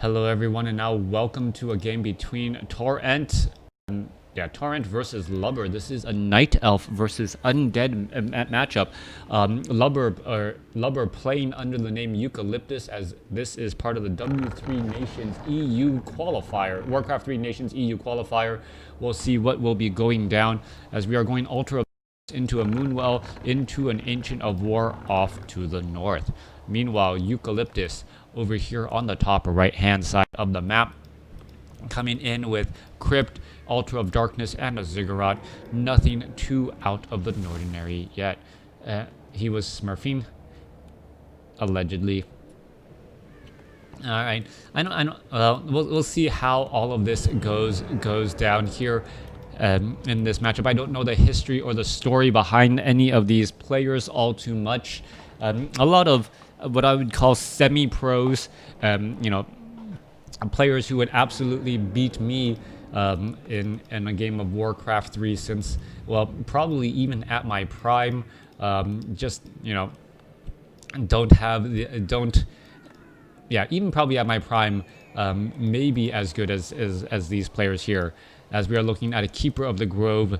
Hello everyone, and now welcome to a game between TorrenTe, TorrenTe versus Lubber. This is a Night Elf versus Undead matchup. Lubber playing under the name Eucalyptus, as this is part of the W3Nations EU qualifier, WarCraft 3 Nations EU qualifier. We'll see what will be going down as we are going ultra into a Moonwell, into an Ancient of War off to the north. Meanwhile, Eucalyptus over here on the top right hand side of the map, coming in with Crypt, Altar of Darkness, and a Ziggurat. Nothing too out of the ordinary yet. He was smurfing, allegedly. All right, I know. We'll see how all of this goes down here. In this matchup, I don't know the history or the story behind any of these players all too much. A lot of what I would call semi-pros, players who would absolutely beat me in a game of WarCraft 3 since, well, probably even at my prime, even probably at my prime, maybe as good as these players here, as we are looking at a Keeper of the Grove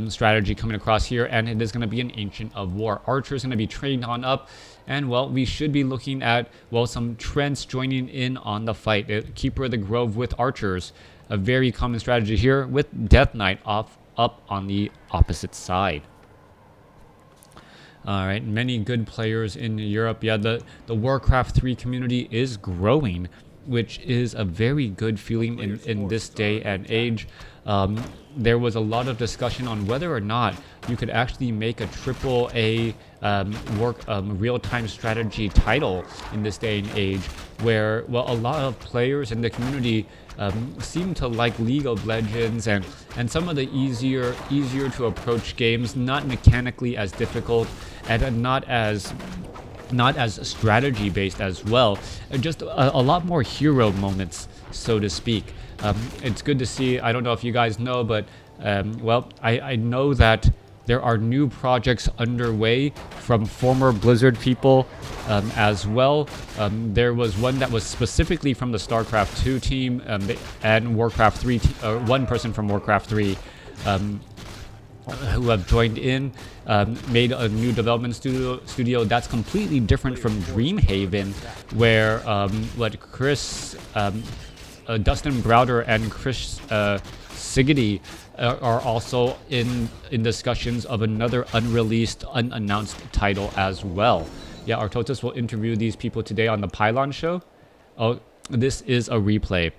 strategy coming across here, and it is going to be an Ancient of War. Archer is going to be trained on up, and, well, we should be looking at, well, some Trents joining in on the fight. Keeper of the Grove with Archers, a very common strategy here, with Death Knight up on the opposite side. All right, many good players in Europe. Yeah, the WarCraft 3 community is growing, which is a very good feeling in this day and age. There was a lot of discussion on whether or not you could actually make a AAA real-time strategy title in this day and age, where, well, a lot of players in the community seem to like League of Legends and some of the easier to approach games, not mechanically as difficult and not as strategy based as well, just a lot more hero moments, so to speak. It's good to see. I don't know if you guys know, but well, I know that there are new warcrafts underway from former Blizzard people as well. There was one that was specifically from the StarCraft 2 team and WarCraft 3, one person from WarCraft 3 who have joined in, made a new development studio that's completely different from Dreamhaven, where Dustin Browder and Chris Sigety are also in discussions of another unreleased, unannounced title as well. Yeah, Artotis will interview these people today on the Pylon show. Oh, this is a replay.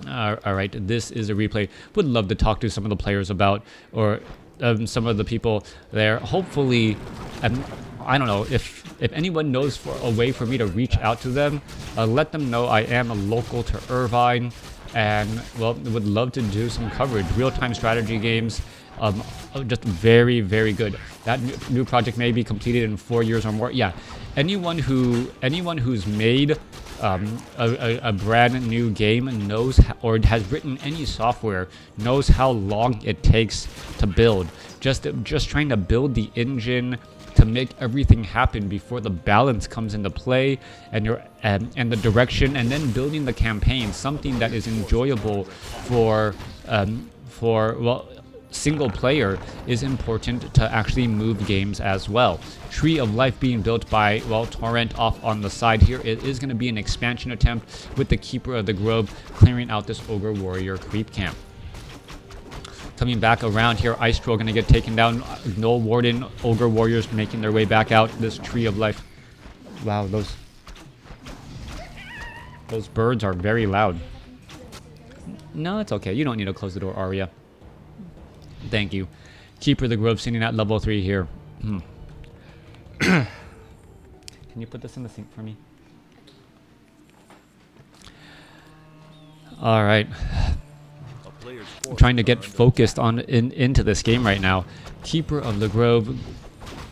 All right, this is a replay. Would love to talk to some of the players about, or some of the people there. Hopefully, I don't know if anyone knows for a way for me to reach out to them. Let them know I am a local to Irvine, and, well, would love to do some coverage. Real-time strategy games, just very, very good. That new project may be completed in 4 years or more. Yeah, anyone who's made a brand new game knows or has written any software knows how long it takes to build. Just trying to build the engine to make everything happen before the balance comes into play, and the direction, and then building the campaign, something that is enjoyable for single player, is important to actually move games as well. Tree of Life being built by, well, TorrenTe off on the side here. It is going to be an expansion attempt with the Keeper of the Grove clearing out this Ogre Warrior creep camp. Coming back around here, Ice Troll going to get taken down. Null Warden, Ogre Warriors making their way back out. This Tree of Life. Wow, those birds are very loud. No, it's okay. You don't need to close the door, Arya. Thank you. Keeper of the Grove sitting at level 3 here. Can you put this in the sink for me? All right. I'm trying to get focused on into this game right now. Keeper of the Grove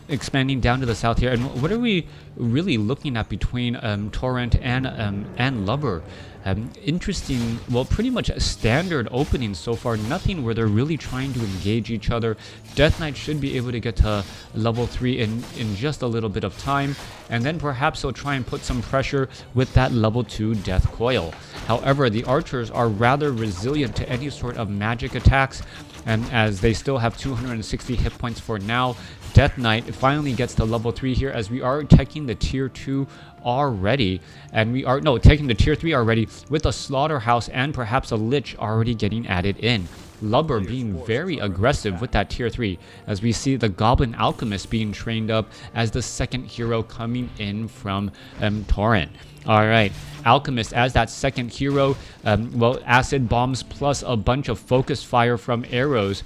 expanding down to the south here. And what are we really looking at between TorrenTe and Lubber? Interesting, well, pretty much a standard opening so far. Nothing where they're really trying to engage each other. Death Knight should be able to get to level 3 in just a little bit of time, and then perhaps they'll try and put some pressure with that level 2 Death Coil. However, the archers are rather resilient to any sort of magic attacks, and as they still have 260 hit points for now. Death Knight finally gets to level 3 here, as we are taking the tier 2 already, and we are taking the tier 3 already, with a slaughterhouse and perhaps a lich already getting added in. Lubber being very aggressive with that tier 3, as we see the Goblin Alchemist being trained up as the second hero coming in from TorrenTe. Alright, Alchemist as that second hero, well, acid bombs plus a bunch of focus fire from arrows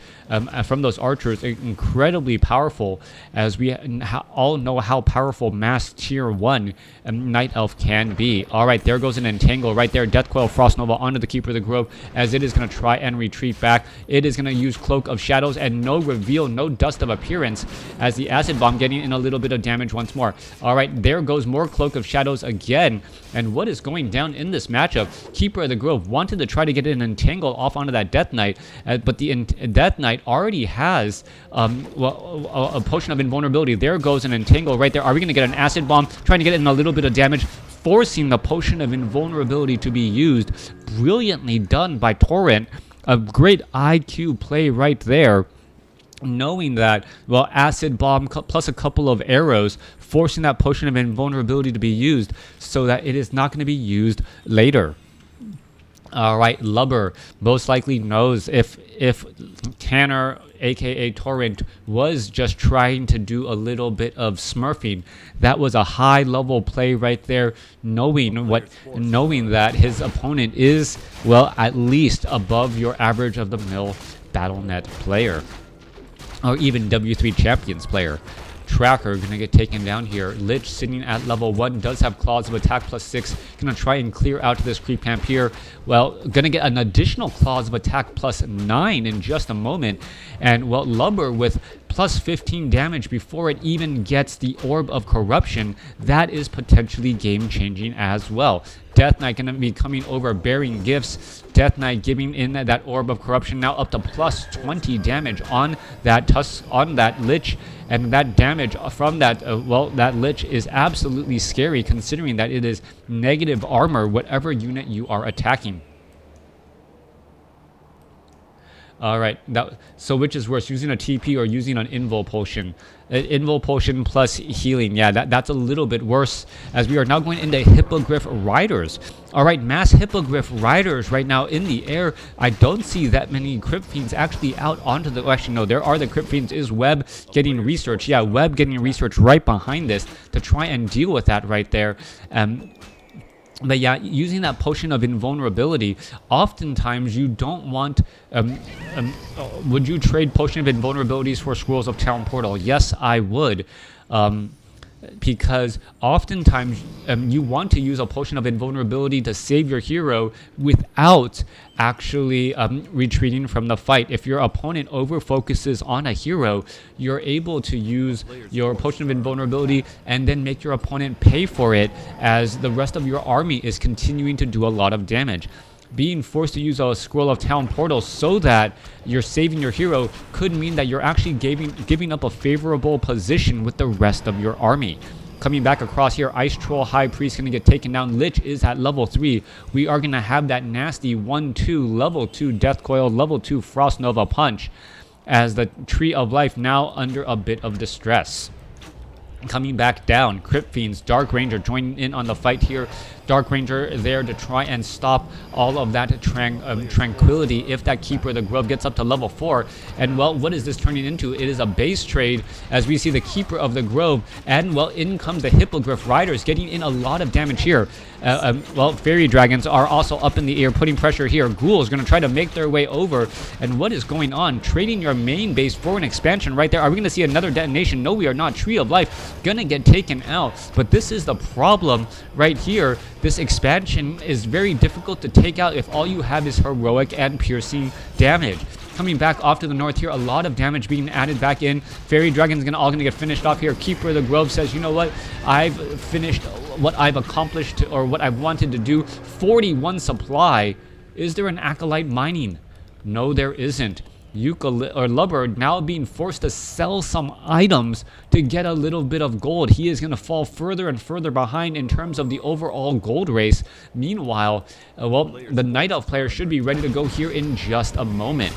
from those archers, incredibly powerful, as we all know how powerful mass tier 1 Night Elf can be. Alright, there goes an Entangle right there. Death Coil Frost Nova onto the Keeper of the Grove, as it is going to try and retreat back. It is going to use Cloak of Shadows and no reveal, no dust of appearance, as the acid bomb getting in a little bit of damage once more. Alright, there goes more Cloak of Shadows again. And what is going down in this matchup? Keeper of the Grove wanted to try to get an Entangle off onto that Death Knight, but the Death Knight already has a Potion of Invulnerability. There goes an Entangle right there. Are we going to get an Acid Bomb? Trying to get in a little bit of damage, forcing the Potion of Invulnerability to be used. Brilliantly done by TorrenTe. A great IQ play right there. Knowing that, well, acid bomb plus a couple of arrows, forcing that Potion of Invulnerability to be used so that it is not going to be used later. Alright, Lubber most likely knows if Tanner, aka TorrenTe, was just trying to do a little bit of smurfing. That was a high level play right there, knowing that his opponent is, well, at least above your average of the mill BattleNet player, or even W3 Champions player. Tracker gonna get taken down here. Lich sitting at level 1 does have Claws of Attack +6. Gonna try and clear out this creep camp here. Well, gonna get an additional Claws of Attack +9 in just a moment. And, well, Lubber with +15 damage before it even gets the Orb of Corruption. That is potentially game-changing as well. Death Knight gonna be coming over bearing gifts. Death Knight giving in that Orb of Corruption, now up to +20 damage on that Lich. And that damage from that, well, that Lich is absolutely scary, considering that it is negative armor whatever unit you are attacking. Alright, so which is worse, using a TP or using an Invul Potion? Invul Potion plus healing, yeah, that's a little bit worse, as we are now going into Hippogriff Riders. Alright, mass Hippogriff Riders right now in the air. I don't see that many Crypt Fiends actually out onto the... Actually, no, there are the Crypt Fiends. Is Webb getting research? Yeah, Webb getting research right behind this to try and deal with that right there. But yeah, using that Potion of Invulnerability, oftentimes you don't want... would you trade Potion of Invulnerabilities for Scrolls of Town Portal? Yes, I would. Because oftentimes you want to use a Potion of Invulnerability to save your hero without actually retreating from the fight. If your opponent over focuses on a hero, you're able to use your Potion of Invulnerability and then make your opponent pay for it, as the rest of your army is continuing to do a lot of damage. Being forced to use a Scroll of Town Portal so that you're saving your hero could mean that you're actually giving up a favorable position with the rest of your army. Coming back across here, Ice Troll High Priest gonna get taken down. Lich is at level 3. We are gonna have that nasty 1-2 level 2 Death Coil, level 2 Frost Nova Punch, as the Tree of Life now under a bit of distress. Coming back down, Crypt Fiends, Dark Ranger joining in on the fight here. Dark Ranger there to try and stop all of that tranquility if that Keeper of the Grove gets up to level 4. And, well, what is this turning into? It is a base trade, as we see the Keeper of the Grove, and, well, in comes the Hippogriff Riders, getting in a lot of damage here. Well, Fairy Dragons are also up in the air, putting pressure here. Ghouls going to try to make their way over. And what is going on? Trading your main base for an expansion right there. Are we going to see another detonation? No, we are not. Tree of Life going to get taken out. But this is the problem right here. This expansion is very difficult to take out if all you have is heroic and piercing damage. coming back off to the north here. A lot of damage being added back in. Fairy Dragon's all gonna get finished off here. Keeper of the Grove says, you know what? I've finished what I've accomplished or what I wanted to do. 41 supply. Is there an Acolyte mining? No, there isn't. Lubber now being forced to sell some items to get a little bit of gold. He is going to fall further and further behind in terms of the overall gold race. Meanwhile, well, the Night Elf player should be ready to go here in just a moment.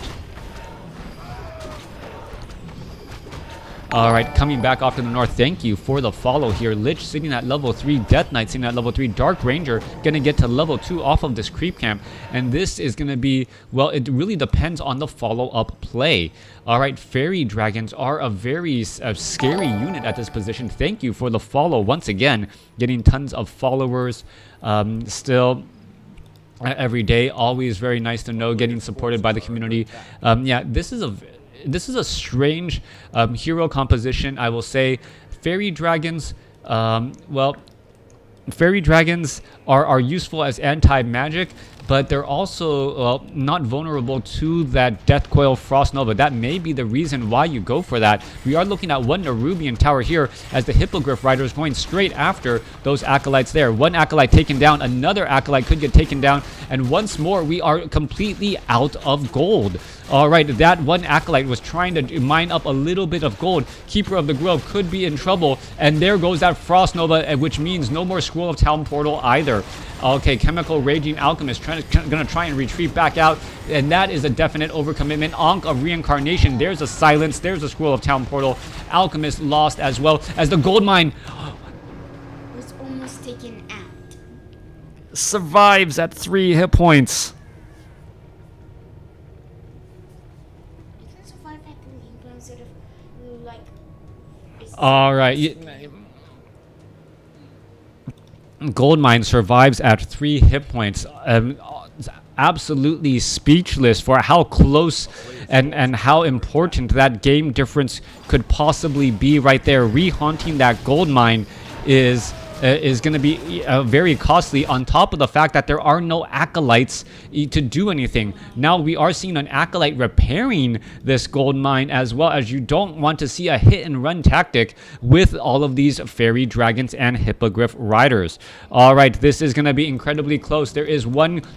Alright, coming back off to the north, thank you for the follow here. Lich sitting at level 3, Death Knight sitting at level 3, Dark Ranger going to get to level 2 off of this creep camp. And this is going to be, well, it really depends on the follow-up play. Alright, Fairy Dragons are a very scary unit at this position. Thank you for the follow once again. Getting tons of followers still every day. Always very nice to know, getting supported by the community. Yeah, this is a strange hero composition, I will say. Fairy Dragons, well, Fairy Dragons are useful as anti-magic, but they're also, well, not vulnerable to that Death Coil Frost Nova. That may be the reason why you go for that. We are looking at one Nerubian tower here as the Hippogriff Rider is going straight after those Acolytes there. One Acolyte taken down, another Acolyte could get taken down, and once more we are completely out of gold. Alright, that one Acolyte was trying to mine up a little bit of gold. Keeper of the Grove could be in trouble, and there goes that Frost Nova, which means no more Scroll of Town Portal either. Okay, Chemical Raging Alchemist gonna try and retreat back out, and that is a definite overcommitment. Ankh of Reincarnation, there's a silence, there's a Scroll of Town Portal. Alchemist lost as well as the gold mine was almost taken out. Survives at 3 hit points. You can survive at 3 hit points instead of like. Alright. Goldmine survives at 3 hit points. Absolutely speechless for how close and how important that game difference could possibly be right there. Rehaunting that gold mine is going to be very costly, on top of the fact that there are no Acolytes to do anything. Now we are seeing an Acolyte repairing this gold mine, as well as you don't want to see a hit and run tactic with all of these Fairy Dragons and Hippogriff Riders. Alright, this is going to be incredibly close. There is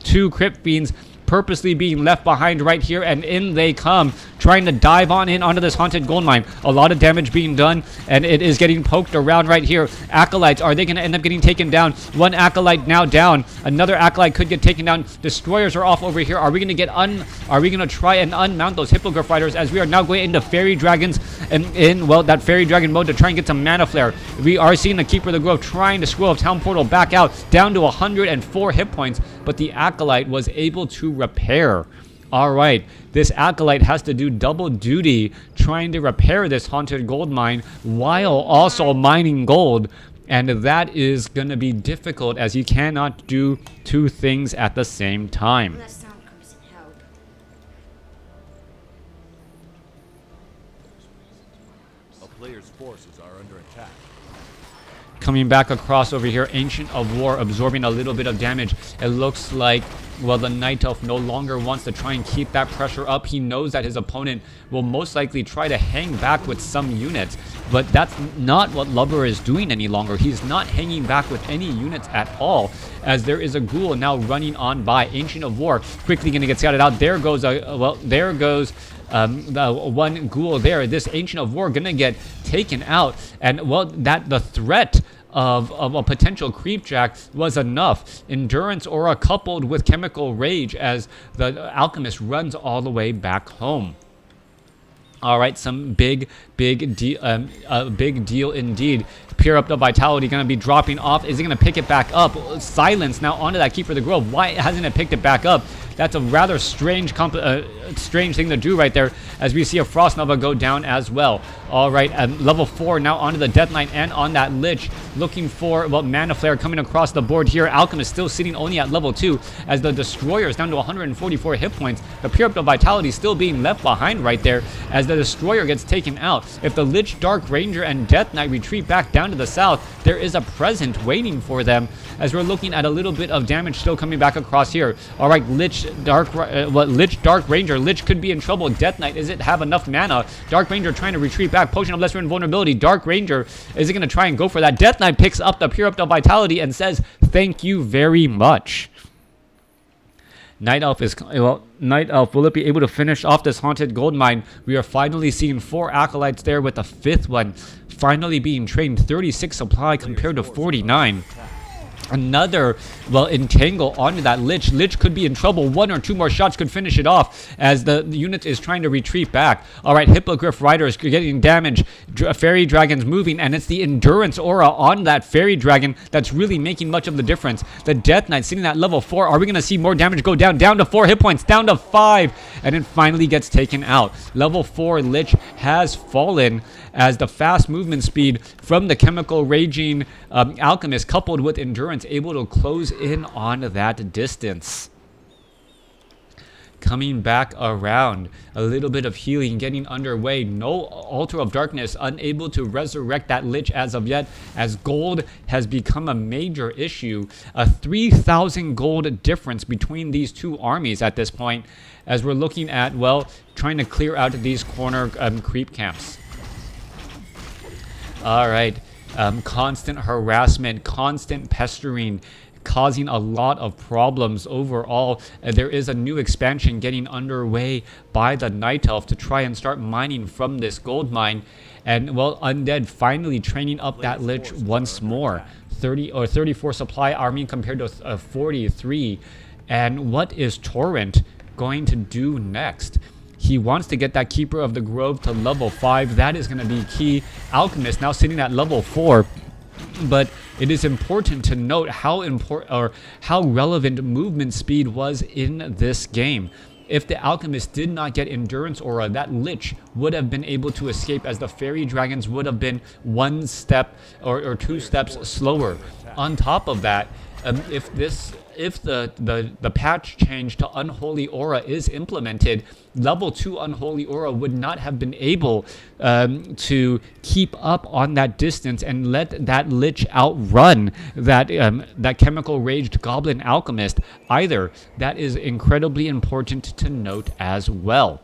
2 Crypt Fiends purposely being left behind right here, and in they come, trying to dive onto this haunted gold mine. A lot of damage being done, and it is getting poked around right here. Acolytes, are they going to end up getting taken down? One Acolyte now down. Another Acolyte could get taken down. Destroyers are off over here. Are we going to try and unmount those Hippogriff Riders, as we are now going into Fairy Dragons and in, well, that Fairy Dragon mode to try and get some Mana Flare. We are seeing the Keeper of the Grove trying to Scroll of Town Portal back out, down to 104 hit points, but the Acolyte was able to repair. Alright, this Acolyte has to do double duty trying to repair this haunted gold mine while also mining gold, and that is going to be difficult, as you cannot do 2 things at the same time. Unless someone comes and help. A player's forces are under attack. Coming back across over here, Ancient of War absorbing a little bit of damage. It looks like, well, the Night Elf no longer wants to try and keep that pressure up. He knows that his opponent will most likely try to hang back with some units, but that's not what Lubber is doing any longer. He's not hanging back with any units at all, as there is a ghoul now running on by. Ancient of War quickly going to get scouted out. There goes the one ghoul there. This Ancient of War gonna get taken out, and well, the threat of a potential creepjack was enough. Endurance Aura coupled with Chemical Rage as the Alchemist runs all the way back home. Alright, some big deal indeed. Pure Up the Vitality going to be dropping off. Is he going to pick it back up? Silence now onto that Keeper of the Grove. Why hasn't it picked it back up? That's a rather strange thing to do right there, as we see a Frost Nova go down as well. Alright, level 4 now onto the Death Knight and on that Lich, looking for, well, Mana Flare coming across the board here. Alchemist still sitting only at level 2, as the Destroyer is down to 144 hit points. The Pure Up the Vitality still being left behind right there, as the Destroyer gets taken out. If the Lich, Dark Ranger, and Death Knight retreat back down to the south, there is a present waiting for them, as we're looking at a little bit of damage still coming back across here. Alright, Lich Lich Dark Ranger. Lich could be in trouble. Death Knight, is it have enough mana? Dark Ranger trying to retreat back. Potion of Lesser Invulnerability. Dark Ranger, is it going to try and go for that? Death Knight picks up the Pure Up the Vitality and says, thank you very much. Night Elf is, well, Night Elf, will it be able to finish off this haunted gold mine? We are finally seeing 4 acolytes there, with the 5th one finally being trained. 36 supply compared to 49. Another, well, entangle onto that Lich. Lich could be in trouble. 1 or 2 more shots could finish it off as the unit is trying to retreat back. All right, Hippogriff Riders getting damage. Fairy Dragon's moving, and it's the Endurance aura on that Fairy Dragon that's really making much of the difference. The Death Knight sitting at level 4. Are we going to see more damage go down? Down to 4 hit points, down to 5, and it finally gets taken out. Level 4 Lich has fallen as the fast movement speed from the Chemical Raging Alchemist coupled with Endurance able to close in on that distance. Coming back around, a little bit of healing getting underway. No Altar of Darkness, unable to resurrect that Lich as of yet, as gold has become a major issue. A 3,000 gold difference between these two armies at this point, as we're looking at, well, trying to clear out these corner creep camps. All right, constant harassment, constant pestering, causing a lot of problems overall. There is a new expansion getting underway by the Night Elf to try and start mining from this gold mine. And, well, Undead finally training up that Lich once more. 34 supply army compared to 43. And what is TorrenTe going to do next? He wants to get that Keeper of the Grove to level 5. That is going to be key. Alchemist now sitting at level 4. But it is important to note how relevant movement speed was in this game. If the Alchemist did not get Endurance Aura, that Lich would have been able to escape, as the Fairy Dragons would have been 1 step or 2 steps slower. On top of that, if the patch change to Unholy Aura is implemented, level 2 Unholy Aura would not have been able to keep up on that distance and let that Lich outrun that Chemical Raged Goblin Alchemist either. That is incredibly important to note as well.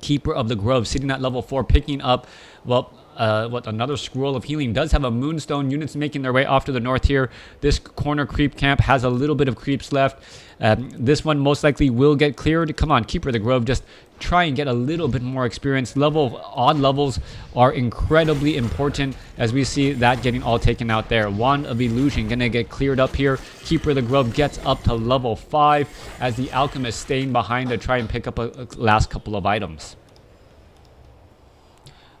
Keeper of the Grove sitting at level 4, picking up, well, another Scroll of Healing. Does have a Moonstone. Units making their way off to the north here. This corner creep camp has a little bit of creeps left. This one most likely will get cleared. Come on, Keeper of the Grove, just try and get a little bit more experience. Odd levels are incredibly important, as we see that getting all taken out there. Wand of Illusion gonna get cleared up here. Keeper of the Grove gets up to level 5 as the Alchemist staying behind to try and pick up a last couple of items.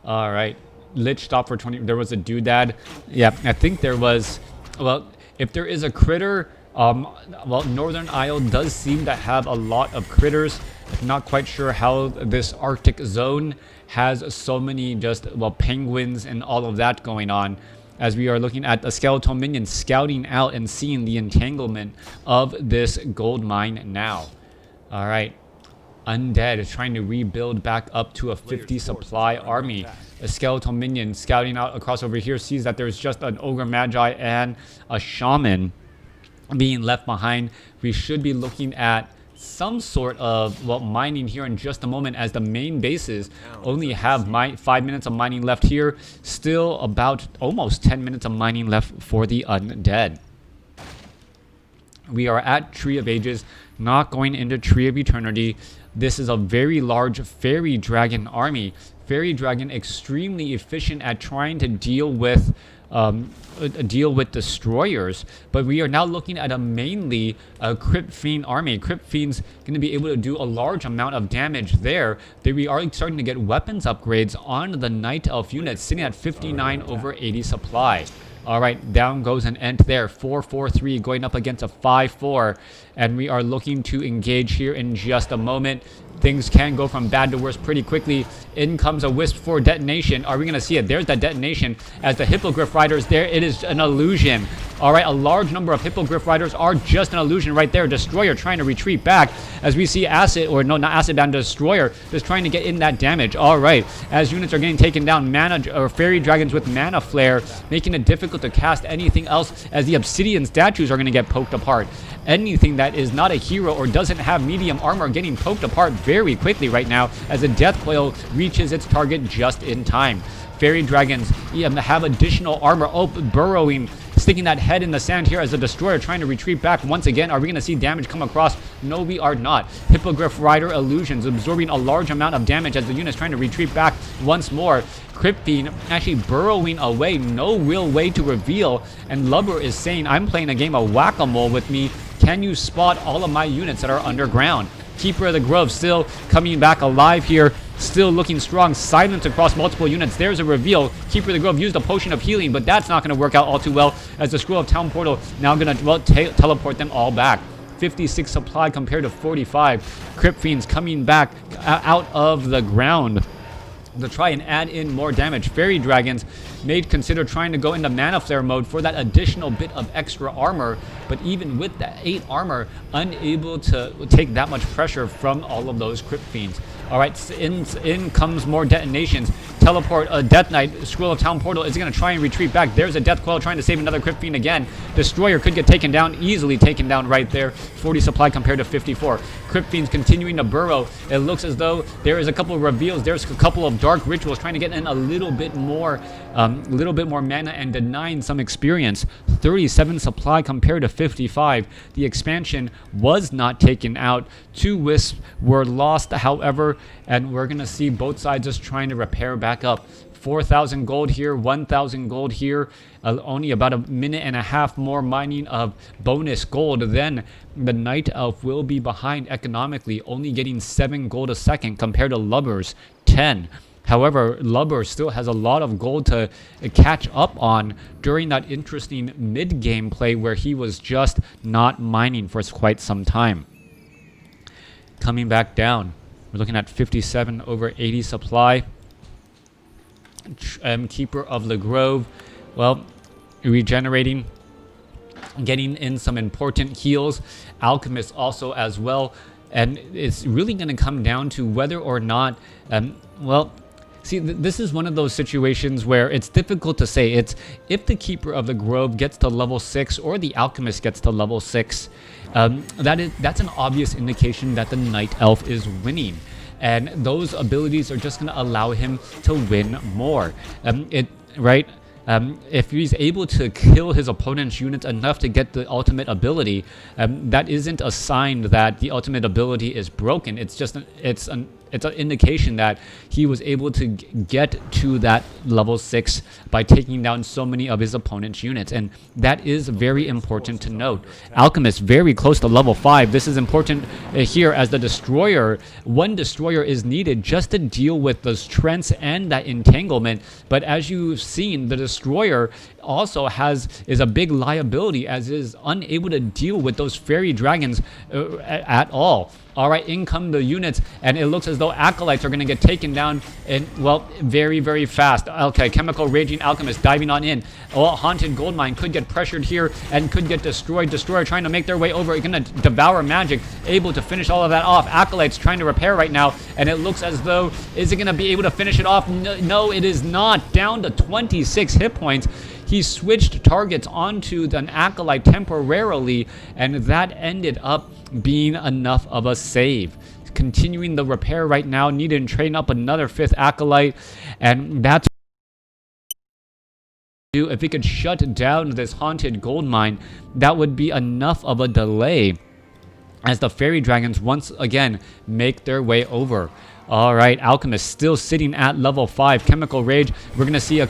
All right. Lich stop for 20. There was a doodad. Yeah, I think there was. Well, if there is a critter, well, Northern Isle does seem to have a lot of critters. I'm not quite sure how this Arctic zone has so many just, well, penguins and all of that going on, as we are looking at the skeletal minions scouting out and seeing the entanglement of this gold mine now. All right. Undead is trying to rebuild back up to a 50 supply army. A skeletal minion scouting out across over here sees that there's just an Ogre Magi and a Shaman being left behind. We should be looking at some sort of, well, mining here in just a moment, as the main bases only have 5 minutes of mining left here. Still about almost 10 minutes of mining left for the Undead. We are at Tree of Ages, not going into Tree of Eternity. This is a very large Fairy Dragon army. Fairy Dragon extremely efficient at trying to deal with destroyers, but we are now looking at a mainly Crypt Fiend army. Crypt Fiend's going to be able to do a large amount of damage there. We are starting to get weapons upgrades on the Night Elf unit, sitting at 59 over 80 supply. All right, down goes an Ent there. 4-4-3 going up against a 5-4. And we are looking to engage here in just a moment. Things can go from bad to worse pretty quickly. In comes a Wisp for detonation. Are we going to see it? There's that detonation as the Hippogriff Riders there. It is an illusion. All right, a large number of Hippogriff Riders are just an illusion right there. Destroyer trying to retreat back as we see Acid, or no, not Acid Bound, Destroyer just trying to get in that damage. All right, as units are getting taken down, Fairy Dragons with Mana Flare, making it difficult to cast anything else as the Obsidian statues are going to get poked apart. Anything that is not a hero or doesn't have medium armor getting poked apart very quickly right now as the Death Coil reaches its target just in time. Fairy Dragons have additional armor. Oh, burrowing, sticking that head in the sand here as the Destroyer trying to retreat back once again. Are we going to see damage come across? No, we are not. Hippogriff Rider Illusions absorbing a large amount of damage as the unit's trying to retreat back once more. Crypt Fiend actually burrowing away, no real way to reveal. And Lubber is saying, I'm playing a game of whack-a-mole with me. Can you spot all of my units that are underground? Keeper of the Grove still coming back alive here. Still looking strong. Silence across multiple units. There's a reveal. Keeper of the Grove used a potion of healing, but that's not going to work out all too well as the Scroll of Town Portal now going to teleport them all back. 56 supply compared to 45. Crypt Fiends coming back out of the ground to try and add in more damage. Fairy Dragons may consider trying to go into Mana Flare mode for that additional bit of extra armor, but even with that 8 armor, unable to take that much pressure from all of those Crypt Fiends. Alright, in comes more detonations. Teleport, Death Knight, Scroll of Town Portal is going to try and retreat back. There's a Death Coil trying to save another Crypt Fiend again. Destroyer could get taken down, easily taken down right there. 40 supply compared to 54. Crypt Fiends continuing to burrow. It looks as though there is a couple of reveals. There's a couple of Dark Rituals trying to get in a little bit more mana and denying some experience. 37 supply compared to 55. The expansion was not taken out. 2 Wisps were lost, however, and we're going to see both sides just trying to repair back up. 4,000 gold here, 1,000 gold here, only about a minute and a half more mining of bonus gold. Then the Night Elf will be behind economically, only getting 7 gold a second compared to Lubber's 10. However, Lubber still has a lot of gold to catch up on during that interesting mid-game play where he was just not mining for quite some time. Coming back down, we're looking at 57 over 80 supply. Keeper of the Grove, well, regenerating, getting in some important heals. Alchemist also as well. And it's really going to come down to whether or not, well, see, this is one of those situations where it's difficult to say. It's if the Keeper of the Grove gets to level 6 or the Alchemist gets to level 6, that's an obvious indication that the Night Elf is winning. And those abilities are just going to allow him to win more. If he's able to kill his opponent's units enough to get the ultimate ability, that isn't a sign that the ultimate ability is broken. It's just it's an indication that he was able to get to that level 6 by taking down so many of his opponent's units, and that is very important to note. Alchemist very close to level 5. This is important here as the Destroyer. One Destroyer is needed just to deal with those Trents and that entanglement, but as you've seen, the Destroyer also is a big liability as is unable to deal with those Fairy Dragons at all. Alright, in come the units, and it looks as though Acolytes are going to get taken down, and, well, very, very fast. Okay, Chemical Raging Alchemist diving on in. Oh, Haunted Goldmine could get pressured here and could get destroyed. Destroyer trying to make their way over, going to devour magic, able to finish all of that off. Acolytes trying to repair right now, and it looks as though, is it going to be able to finish it off? No, it is not. Down to 26 hit points. He switched targets onto an Acolyte temporarily, and that ended up being enough of a save. Continuing the repair right now, needed to train up another 5th Acolyte, and that's if he could shut down this Haunted Goldmine, that would be enough of a delay as the Fairy Dragons once again make their way over. Alright, Alchemist still sitting at level 5. Chemical Rage, we're going to see a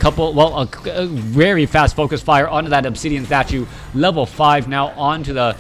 very fast focus fire onto that Obsidian statue. Level 5 now onto the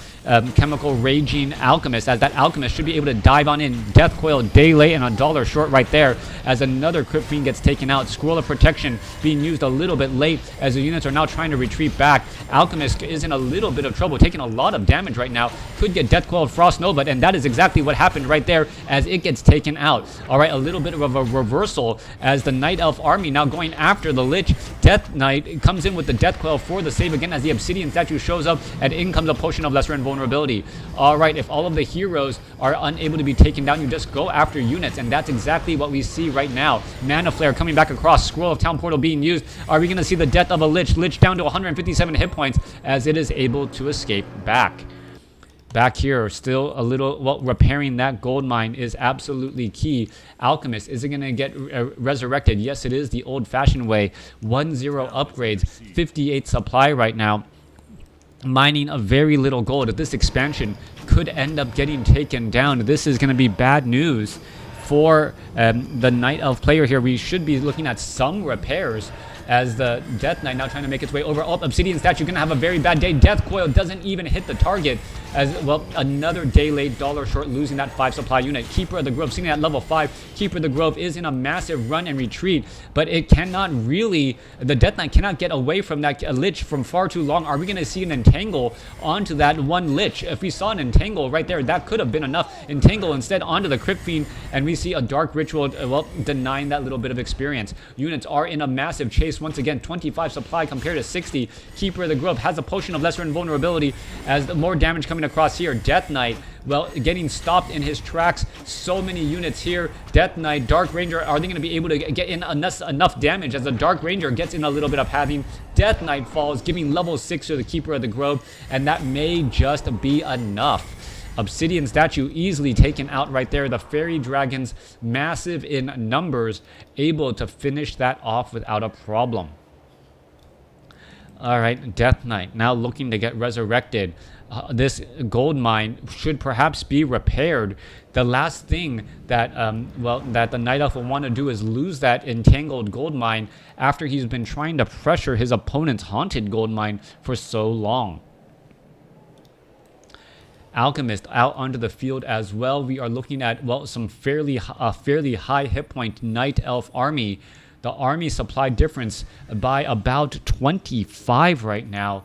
Chemical Raging Alchemist, as that Alchemist should be able to dive on in. Death Coil day late and $1 short right there as another Crypt Fiend gets taken out. Scroll of Protection being used a little bit late as the units are now trying to retreat back. Alchemist is in a little bit of trouble, taking a lot of damage right now. Could get Death Coil Frost Nova, and that is exactly what happened right there as it gets taken out. All right, a little bit of a reversal as the Night Elf army now going after the Lich. Death Knight comes in with the Death Coil for the save again as the Obsidian statue shows up, and in comes a potion of lesser invulnerability. All right, if all of the heroes are unable to be taken down, you just go after units, and that's exactly what we see right now. Mana Flare coming back across, Scroll of Town Portal being used. Are we going to see the death of a Lich? Lich down to 157 hit points as it is able to escape back. Back here, still a little, well, repairing that gold mine is absolutely key. Alchemist, is it going to get resurrected? Yes, it is the old-fashioned way. 1-0 upgrades, 58 supply right now. Mining a very little gold. If this expansion could end up getting taken down, this is going to be bad news for the Night Elf player here. We should be looking at some repairs as the Death Knight now trying to make its way over. Oh, Obsidian statue going to have a very bad day. Death Coil doesn't even hit the target as, well, another day late, dollar short, losing that 5 supply unit. Keeper of the Grove sitting at level 5. Keeper of the Grove is in a massive run and retreat, but it cannot really, the Death Knight cannot get away from that Lich from far too long. Are we going to see an entangle onto that one Lich? If we saw an entangle right there, that could have been enough. Entangle instead onto the Crypt Fiend, and we see a Dark Ritual, well, denying that little bit of experience. Units are in a massive chase once again. 25 supply compared to 60. Keeper of the Grove has a potion of lesser invulnerability as the more damage coming across here. Death Knight, well, getting stopped in his tracks. So many units here. Death Knight, Dark Ranger, are they going to be able to get in enough damage as the Dark Ranger gets in a little bit of halving? Death Knight falls, giving level 6 to the Keeper of the Grove, and that may just be enough. Obsidian statue easily taken out right there. The fairy dragons, massive in numbers, able to finish that off without a problem. All right, Death Knight now looking to get resurrected. This gold mine should perhaps be repaired. The last thing that that the Night Elf will want to do is lose that entangled gold mine after he's been trying to pressure his opponent's haunted gold mine for so long. Alchemist out onto the field as well. We are looking at, well, some fairly high hit point Night Elf army. The army supply difference by about 25 right now,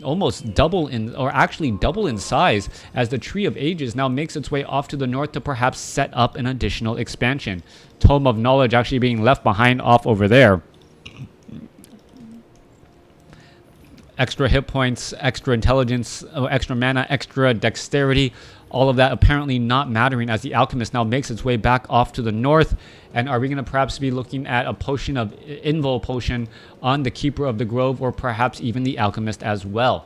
almost double in, or actually double in size, as the Tree of Ages now makes its way off to the north to perhaps set up an additional expansion. Tome of Knowledge actually being left behind off over there. Extra hit points, extra intelligence, extra mana, extra dexterity, all of that apparently not mattering as the Alchemist now makes its way back off to the north. And are we going to perhaps be looking at a potion of Invul potion on the Keeper of the Grove, or perhaps even the Alchemist as well?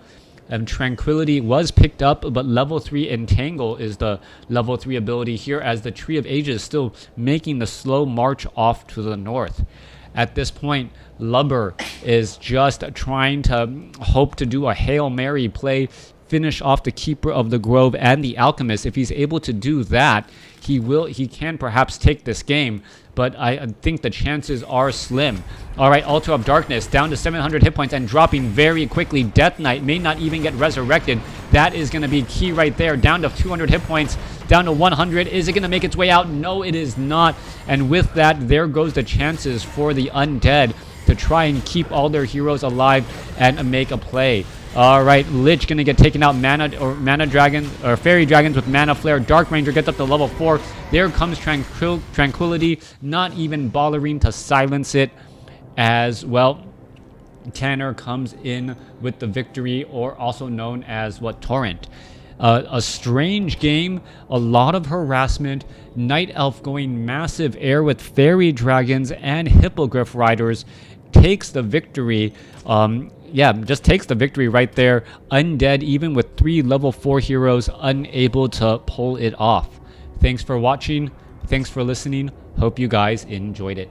Tranquility was picked up, but level 3 Entangle is the level 3 ability here, as the Tree of Ages still making the slow march off to the north. At this point, Lubber is just trying to hope to do a Hail Mary play, finish off the Keeper of the Grove and the Alchemist. If he's able to do that, he can perhaps take this game, but I think the chances are slim. All right, Altar of Darkness down to 700 hit points and dropping very quickly. Death Knight may not even get resurrected. That is going to be key right there. Down to 200 hit points, down to 100. Is it going to make its way out? No, it is not. And with that, there goes the chances for the undead to try and keep all their heroes alive and make a play. All right, Lich gonna get taken out. Mana dragons or fairy dragons with mana flare. Dark Ranger gets up to level 4. There comes Tranquility, not even bothering to silence it, as well. Tanner comes in with the victory, or also known as TorrenTe. A strange game, a lot of harassment. Night Elf going massive air with fairy dragons and hippogriff riders, takes the victory. Yeah, just takes the victory right there. Undead, even with 3 level 4 heroes, unable to pull it off. Thanks for watching. Thanks for listening. Hope you guys enjoyed it.